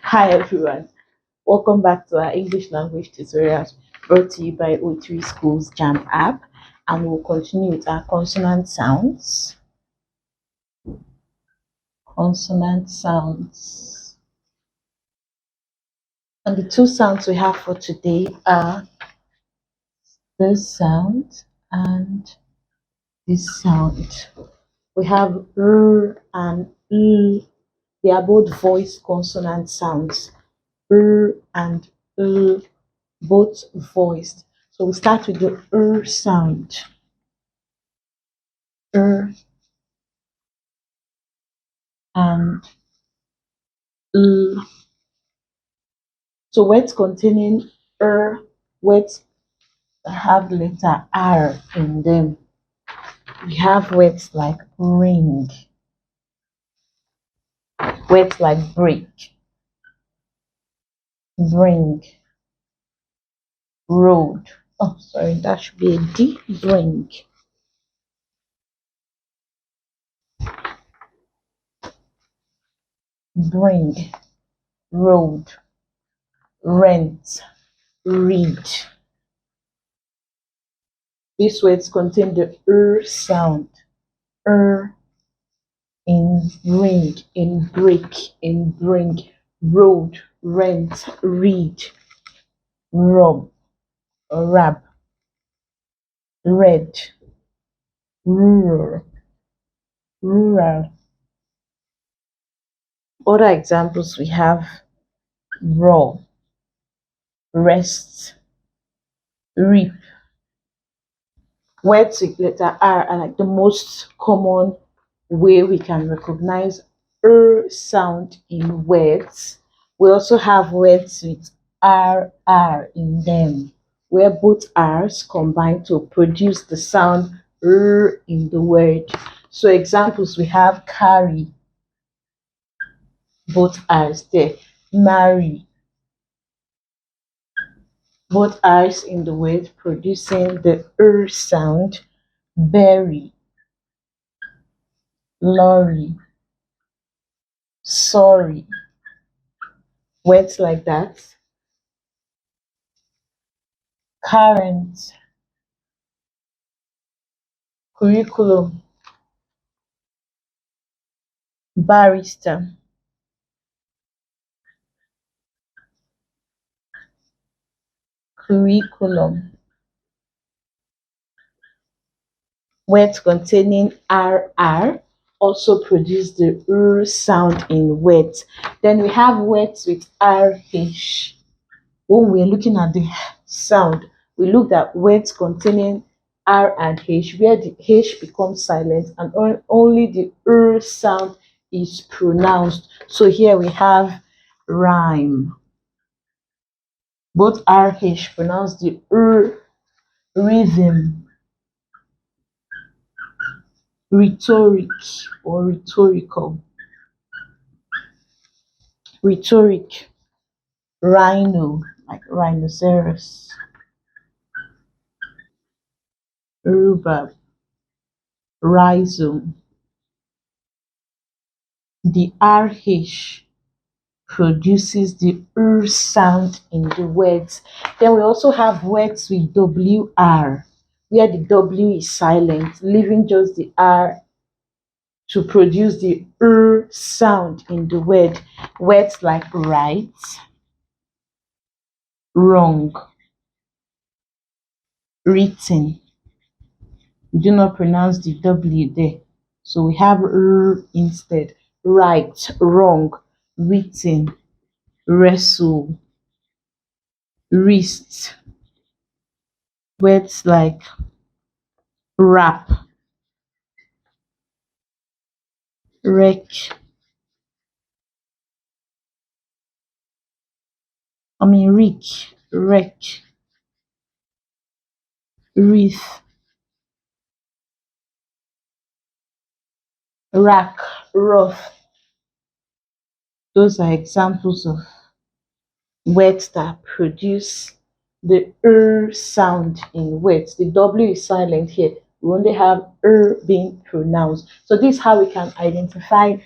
Hi everyone, welcome back to our English language tutorials brought to you by O3 School's JAMB app, and we'll continue with our consonant sounds. Consonant sounds. And the two sounds we have for today are this sound and this sound. We have R and L. They are both voice consonant sounds. R and L, both voiced. So we start with the sound. And L. So words containing words that have the letter R in them. We have words like ring, words like break, bring, road. Oh, sorry, that should be a D. Bring, bring, road, rent, read. These words contain the sound. In ring, in break, in bring, road, rent, read, rob, rab, red, rural, rural. Other examples we have raw, rest, reap. Words with letter R are like the most common way we can recognize sound in words. We also have words with R in them, where both R's combine to produce the sound in the word. So examples we have carry, both R's there, marry, both R's in the word producing the sound, bury, lorry, sorry, words like that. Current, curriculum, barrister, curriculum. Words containing RR also produce the sound in words. Then we have words with RH. When we're looking at the sound, we looked at words containing R and H, where the H becomes silent and only the sound is pronounced. So here we have rhyme. Both RH pronounce the rhythm, rhetoric or rhetorical, rhetoric, rhino like rhinoceros, rhubarb, rhizome. The RH produces the sound in the words. Then we also have words with WR, where the W is silent, leaving just the R to produce the sound in the word. Words like right, wrong, written. We do not pronounce the W there. So we have instead. Right, wrong, written, wrestle, wrist. Words like wrap, wreck, reek, wreck, wreath, rack, rough. Those are examples of words that produce the sound in words. The W is silent here. We only have being pronounced. So this is how we can identify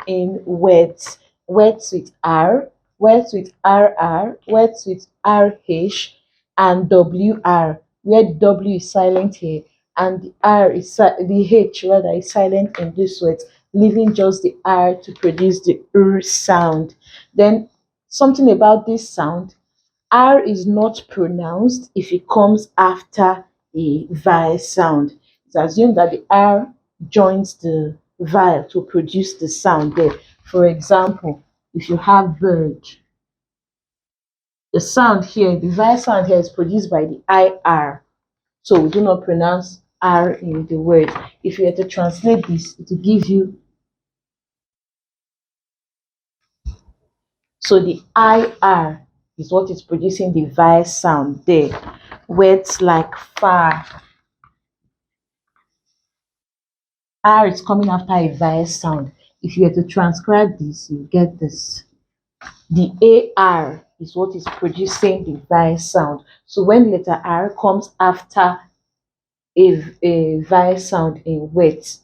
in words. words with R, words with RR, words with RH, and WR, where the W is silent here and the R is the H rather is silent in this words, leaving just the R to produce the sound. Then something about this sound, R is not pronounced if it comes after a vowel sound. It's assumed that the R joins the vowel to produce the sound there. For example, if you have bird, the sound here, the vowel sound here is produced by the IR. So we do not pronounce R in the word. If you were to translate this, it will give you, so the IR is what is producing the vowel sound there. Words like far, R is coming after a vowel sound. If you were to transcribe this, you get this. The AR is what is producing the vowel sound. So when letter R comes after a vowel sound in words,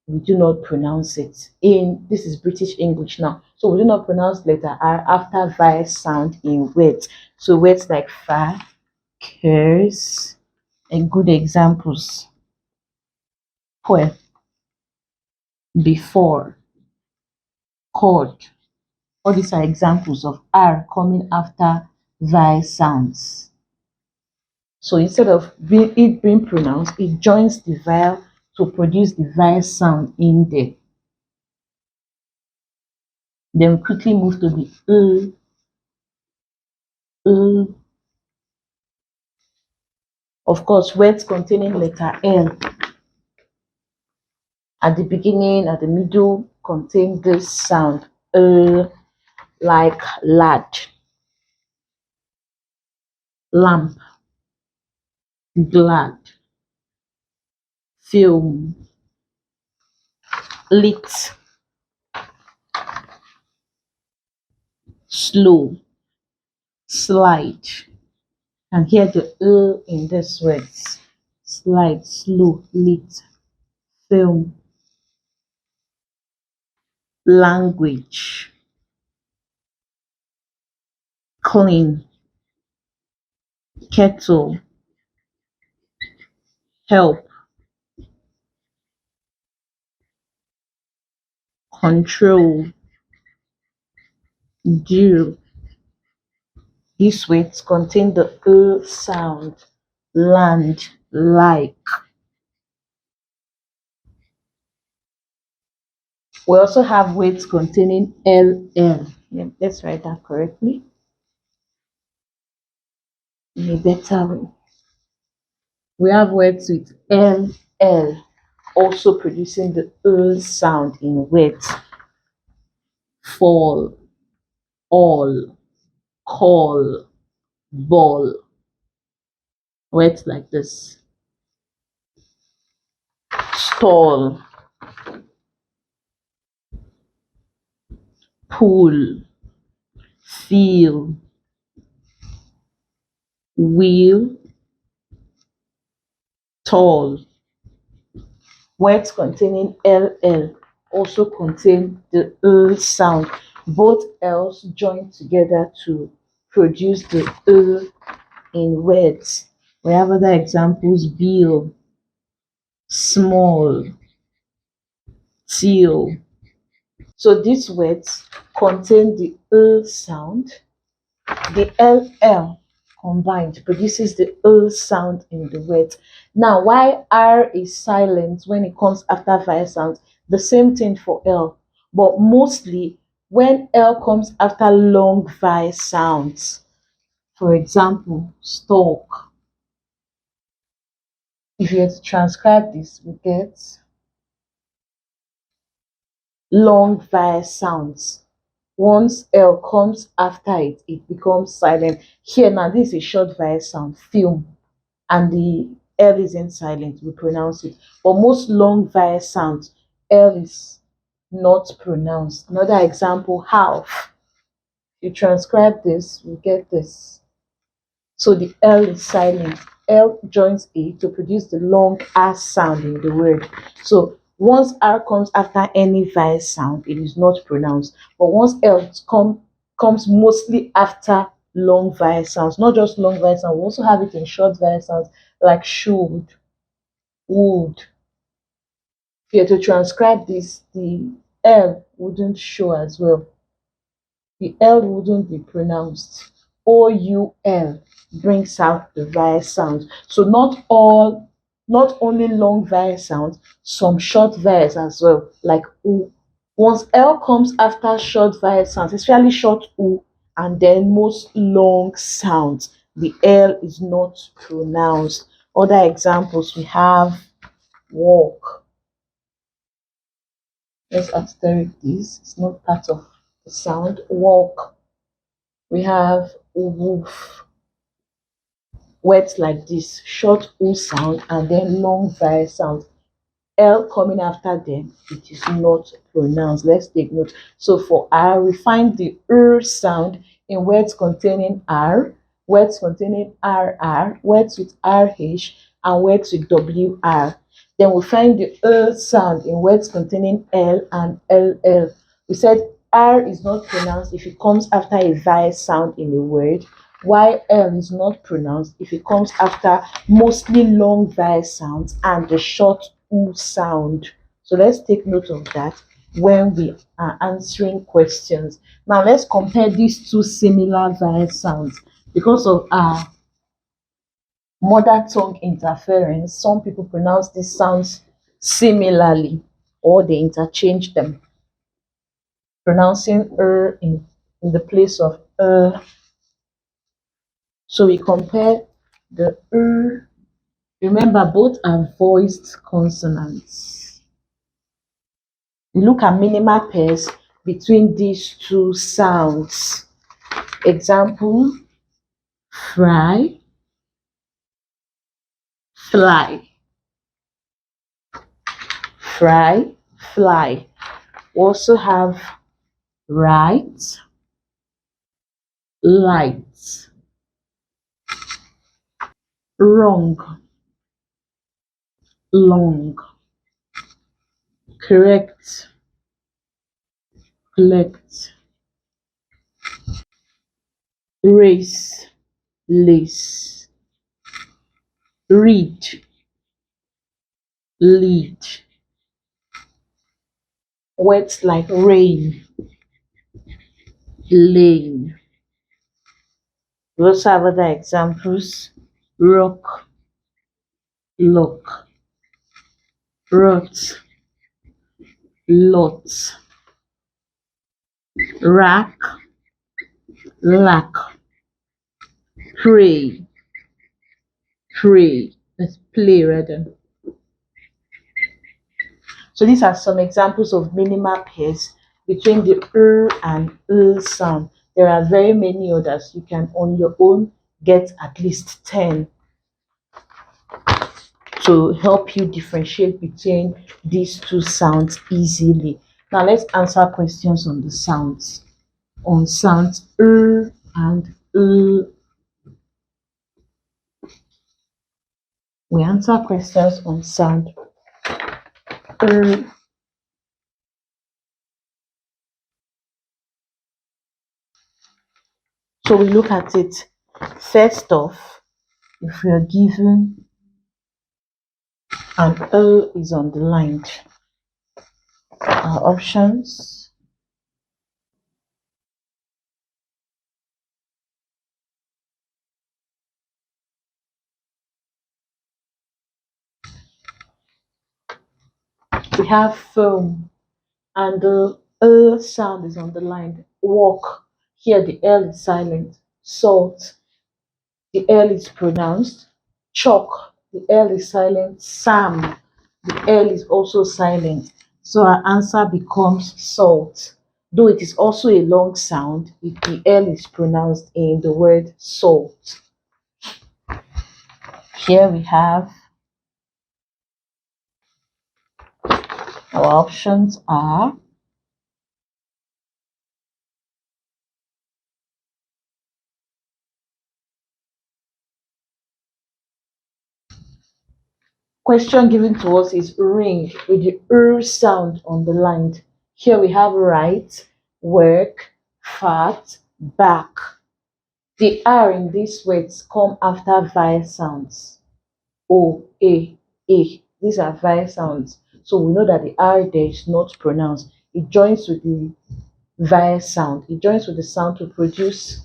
we do not pronounce it. In this is British English now. So we do not pronounce letter R after vowel sound in words. So words like far, cares, and good examples. Where, before, called. All these are examples of R coming after vowel sounds. So instead of it being pronounced, it joins the vowel to produce the vowel sound in there. Then we quickly move to the of course, words containing letter L at the beginning, at the middle, contain this sound, like lad, lamp, glad, film, lit, slow, slide. And hear the in these words: slide, slow, lit, film, language, clean, kettle, help, control, due. These words contain the sound, land, like. We also have words containing LL. Yeah, let's write that correctly in a better way. We have words with LL also producing the sound in words. Fall, all, call, ball. Words like this. Stall, pull, feel, wheel, tall. Words containing LL also contain the sound. Both L's join together to produce the in words. We have other examples: bill, small, till. So these words contain the sound. The LL combined produces the sound in the word. Now, why R is silent when it comes after vowel sounds? The same thing for L, but mostly when L comes after long vowel sounds. For example, stalk. If you were to transcribe this, we get long vowel sounds. Once L comes after it, it becomes silent. Here now, this is a short vowel sound, film, and the L isn't silent, we pronounce it. But most long vowel sounds, L is not pronounced. Another example, half. You transcribe this, we get this. So the L is silent. L joins A to produce the long R sound in the word. So Once R comes after any vowel sound, it is not pronounced. But once comes mostly after long vowel sounds, not just long vowel sounds, we also have it in short vowel sounds like should, would. If you were to transcribe this, the L wouldn't show as well. The L wouldn't be pronounced. OUL brings out the vowel sound. So not only long vowel sounds, some short vowels as well, like O. Once L comes after short vowel sounds, especially short O, and then most long sounds, the L is not pronounced. Other examples we have walk. Let's asterisk this. It's not part of the sound. Walk. We have woof. Words like this, short O sound and then long vowel sound. L coming after them, it is not pronounced. Let's take note. So for R, we find the sound in words containing R, words containing RR, words with RH, and words with WR. Then we find the sound in words containing L and LL. We said R is not pronounced if it comes after a vowel sound in a word, while L is not pronounced if it comes after mostly long vowel sounds and the short U sound. So let's take note of that when we are answering questions. Now let's compare these two similar vowel sounds. Because of our mother tongue interference, some people pronounce these sounds similarly or they interchange them, pronouncing in the place of So we compare the Remember, both are voiced consonants. We look at minimal pairs between these two sounds. Example, fry, fly. Fry, fly. We also have right, light. Wrong, long. Correct, collect. Race, lace. Read, lead. Words like rain, lane. We also have other examples: rock, lock, rot, lot, rack, lack, pray, pray. Let's play rather. So these are some examples of minimal pairs between the and sound. There are very many others. You can on your own get at least 10 to help you differentiate between these two sounds easily. Now let's answer questions on the sounds. On sounds and we answer questions on sound So we look at it. First off, if we are given an is underlined, our options: we have film and the sound is underlined. Walk, here the L is silent. Salt, the L is pronounced. Chalk, the L is silent. Sam, the L is also silent. So our answer becomes salt. Though it is also a long sound if the L is pronounced in the word salt. Here we have our options are Question given to us is ring with the sound underlined. Here we have write, work, fat, back. The R in these words come after vowel sounds. O, A, A. These are vowel sounds. So we know that the R there is not pronounced. It joins with the vowel sound. It joins with the sound to produce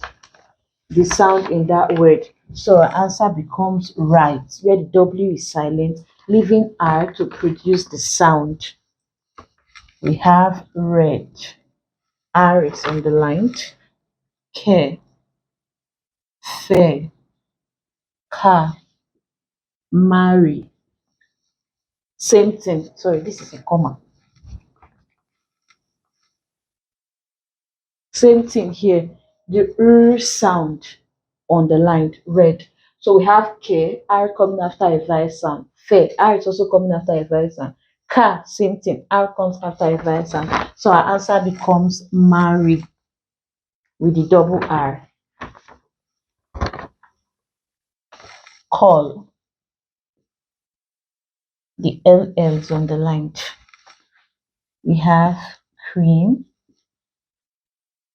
the sound in that word. So our answer becomes right, where the W is silent, leaving R to produce the sound. We have red. R is underlined. Care, fair, car, marry. Same thing. Sorry, this is a comma. Same thing here. The sound underlined, red. So we have K, R coming after a vowel sound. Fair, R is also coming after a vowel sound. Car, same thing, R comes after a vowel sound. So our answer becomes marry with the double R. Call, the LL is underlined. We have cream,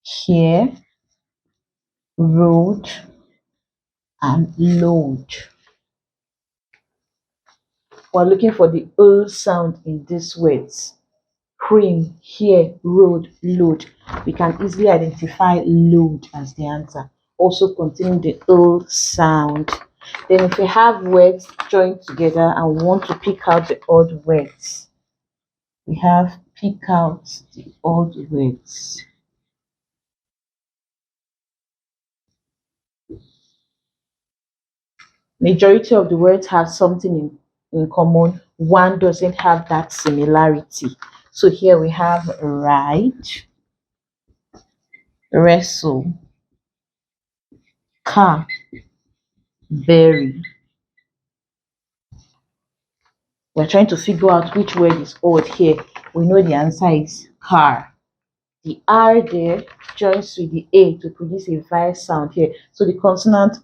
here, road, and load. We're looking for the sound in these words. Cream, here, road, load. We can easily identify load as the answer, also containing the sound. Then if we have words joined together and we want to pick out the odd words, we have pick out the odd words. Majority of the words have something in common. One doesn't have that similarity. So here we have ride, wrestle, car, berry. We're trying to figure out which word is odd here. We know the answer is car. The R there joins with the A to produce a vowel sound here. So the consonant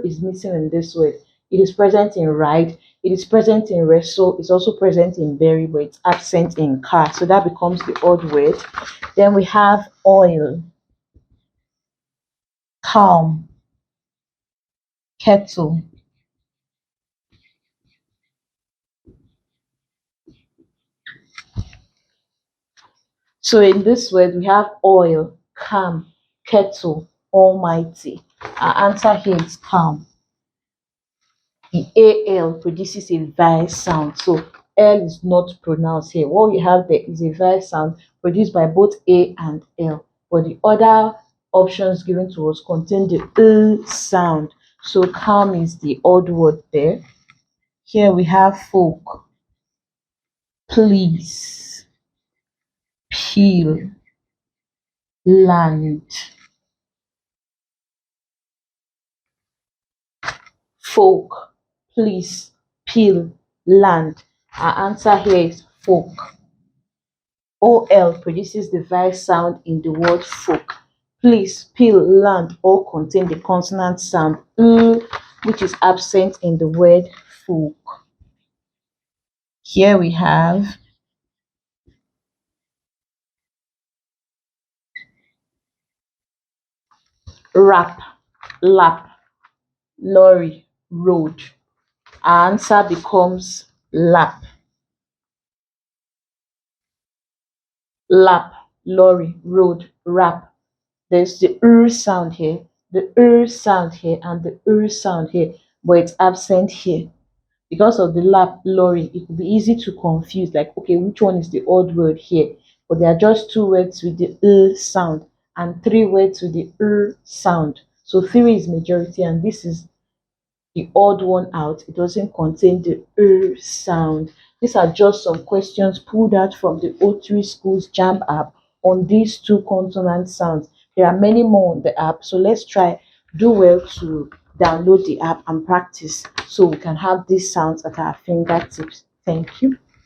is missing in this word. It is present in ride, it is present in wrestle, it's also present in berry, but it's absent in car. So that becomes the odd word. Then we have oil, calm, kettle. So in this word, we have oil, calm, kettle, almighty. Our answer here is calm. The AL produces a vowel sound. So L is not pronounced here. What we have there is a vowel sound produced by both A and L. But the other options given to us contain the sound. So calm is the odd word there. Here we have folk, please, peel, land. Folk, please, peel, land. Our answer here is folk. OL produces the vowel sound in the word folk. Please, peel, land all contain the consonant sound which is absent in the word folk. Here we have wrap, lap, lorry, road. Our answer becomes lap. Lap, lorry, road, wrap. There's the sound here, the sound here, and the sound here, but it's absent here. Because of the lap, lorry, it could be easy to confuse, like, okay, which one is the odd word here? But there are just two words with the sound and three words with the sound. So three is majority, and this is the odd one out. It doesn't contain the sound. These are just some questions pulled out from the O3 Schools JAMB app on these two consonant sounds. There are many more on the app, so let's try do well to download the app and practice so we can have these sounds at our fingertips. Thank you.